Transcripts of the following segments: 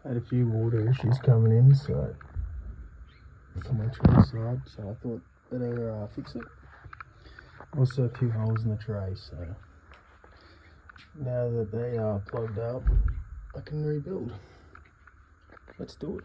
Had a few water issues coming in, so from my tree side, so I thought better fix it. Also a few holes in the tray, so now that they are plugged up, I can rebuild. Let's do it.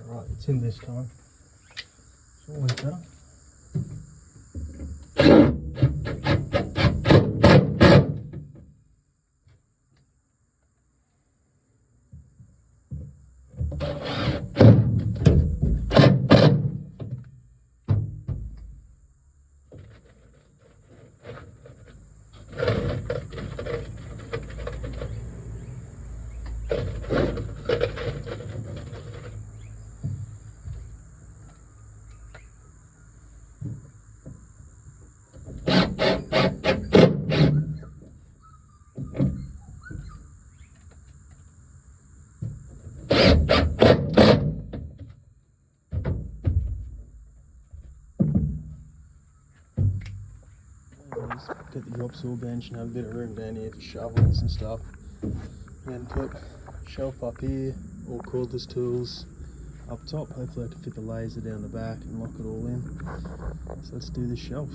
Alright, it's in this time. It's always better. Get the drop saw bench and have a bit of room down here for shovels and stuff. Then put shelf up here, all cordless tools up top. Hopefully I can fit the laser down the back and lock it all in. So let's do this shelf.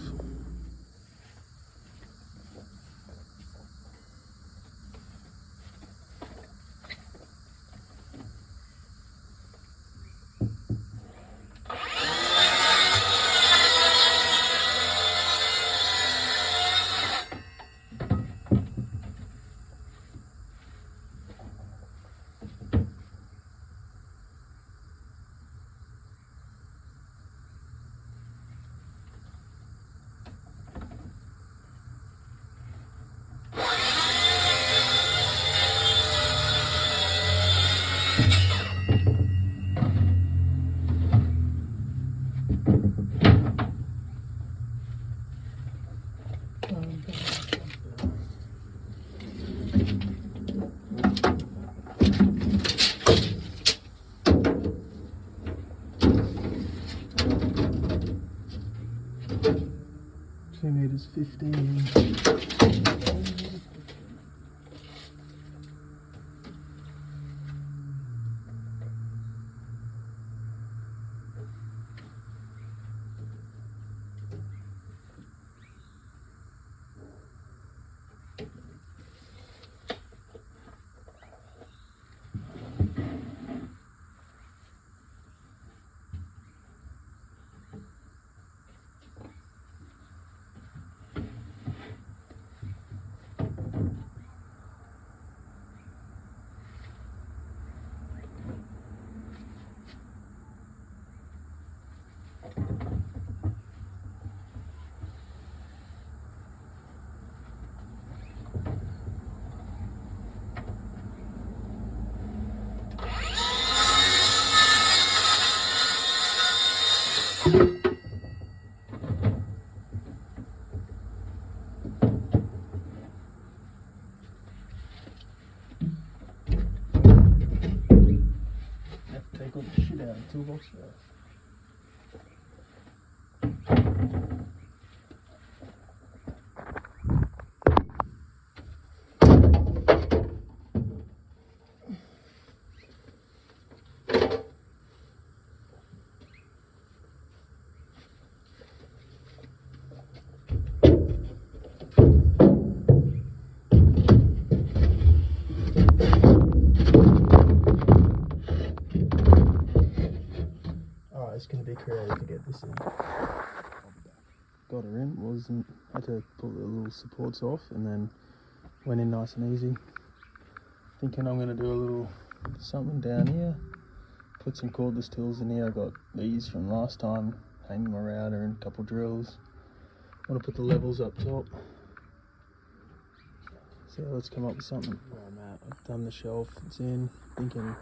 Meters 15. down the toolbox there. It's going to be creative to get this in. Got her in, had to pull the little supports off and then went in nice and easy. Thinking I'm going to do a little something down here. Put some cordless tools in here. I got these from last time, hanging my router and a couple drills. Want to put the levels up top. So let's come up with something. Where I'm at, I've done the shelf, it's in. Thinking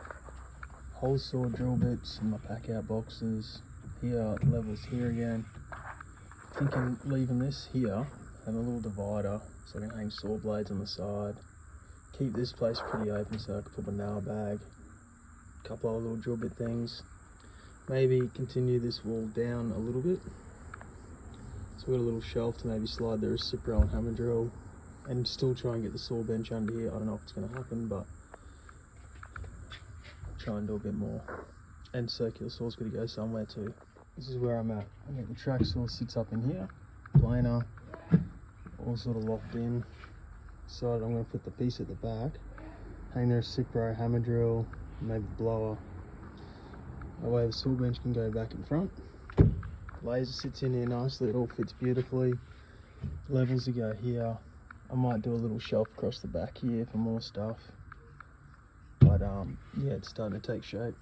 hole saw drill bits in my pack out boxes. Here, levels here again. Thinking leaving this here, have a little divider so I can hang saw blades on the side. Keep this place pretty open so I can put my nail bag, a couple other little drill bit things. Maybe continue this wall down a little bit. So we've got a little shelf to maybe slide the reciprocal and hammer drill and still try and get the saw bench under here. I don't know if it's going to happen, but try and do a bit more. And circular saw's got to go somewhere too. This is where I'm at. I think the track saw sits up in here, planer, all sort of locked in. So I'm going to put the piece at the back, hang the reciprocal hammer drill, maybe the blower. That way the saw bench can go back in front. Laser sits in here nicely, it all fits beautifully. Levels to go here. I might do a little shelf across the back here for more stuff. But yeah, it's starting to take shape.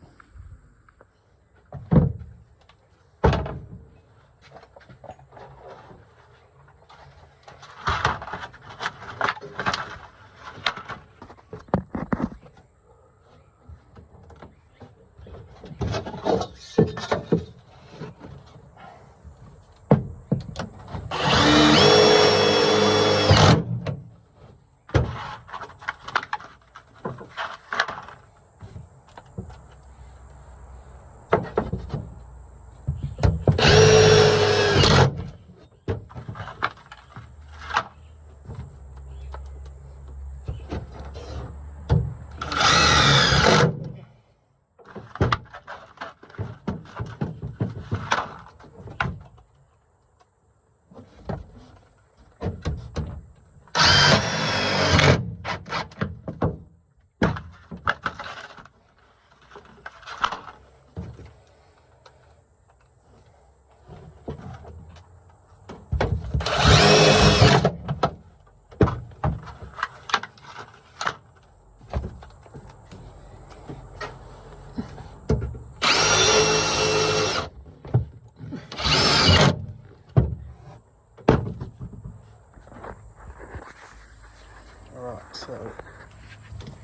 So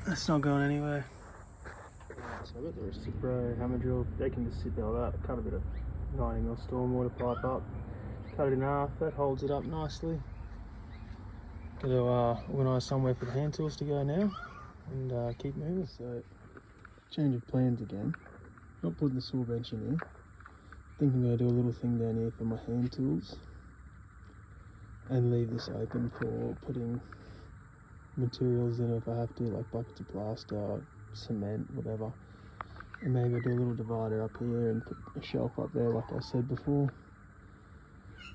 that's not going anywhere. So I've got the reciprocal hammer drill. They can just sit there like that. Cut a bit of 90mm stormwater pipe up, cut it in half. That holds it up nicely. Got to organise somewhere for the hand tools to go now and keep moving. So change of plans again. Not putting the saw bench in here. Think I'm going to do a little thing down here for my hand tools and leave this open for putting materials in if I have to, like buckets of plaster, cement, whatever. And maybe I'll do a little divider up here and put a shelf up there like I said before.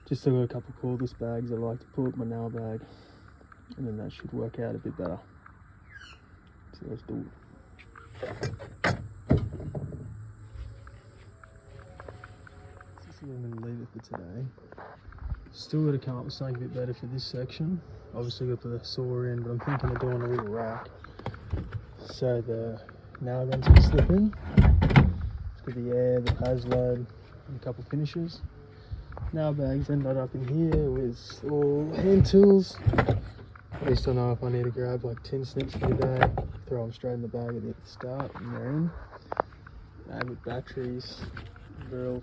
Just so I've got a couple of cordless bags I like to put, my nail bag, and then that should work out a bit better. So let's do it. This is where I'm going to leave it for today. Still got to come up with something a bit better for this section. Obviously got to put the saw in, but I'm thinking of doing a little rack so the nail guns can slip in. It's got the air, the PAS load, and a couple finishes. Nail bags ended up in here with all hand tools. At least I know if I need to grab like 10 snips for the day, throw them straight in the bag at the start and they're in. With batteries, drill,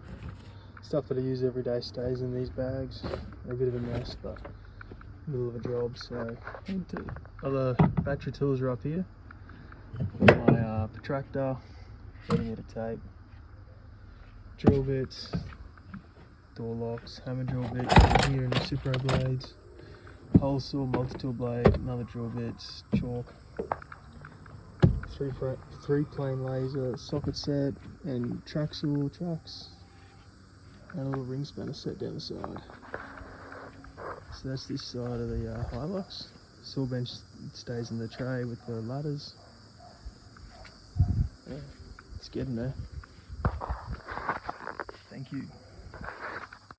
stuff that I use every day stays in these bags. They're a bit of a mess, but middle of a job. So other battery tools are up here. My protractor, 30mm tape, drill bits, door locks, hammer drill bit, here in the super blades, hole saw, multi-tool blade, another drill bits, chalk, three plane laser, socket set, and track saw tracks, and a little ring spanner set down the side. So that's this side of the Hilux. Saw bench stays in the tray with the ladders. Yeah, it's getting there. Thank you.